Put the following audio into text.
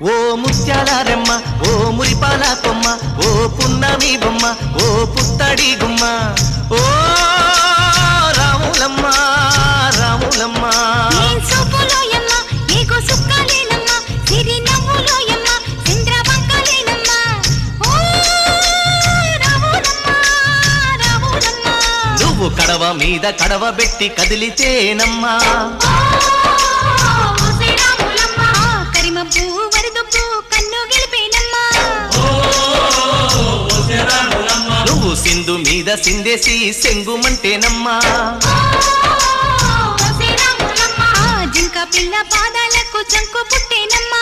ఓ ముత్యాల రెమ్మ ఓ మురిపాల కొమ్మ ఓ పున్నమి బొమ్మ ఓ పుత్తడి గుమ్మ ఓ రాములమ్మ రాములమ్మ నువ్వు కడవ మీద కడవ పెట్టి కదిలితేనమ్మా నువ్వు సింధు మీద సిందేసి సెంగుమంటేనమ్మా జింక పిల్ల పాదాలకు చంకు పుట్టేనమ్మా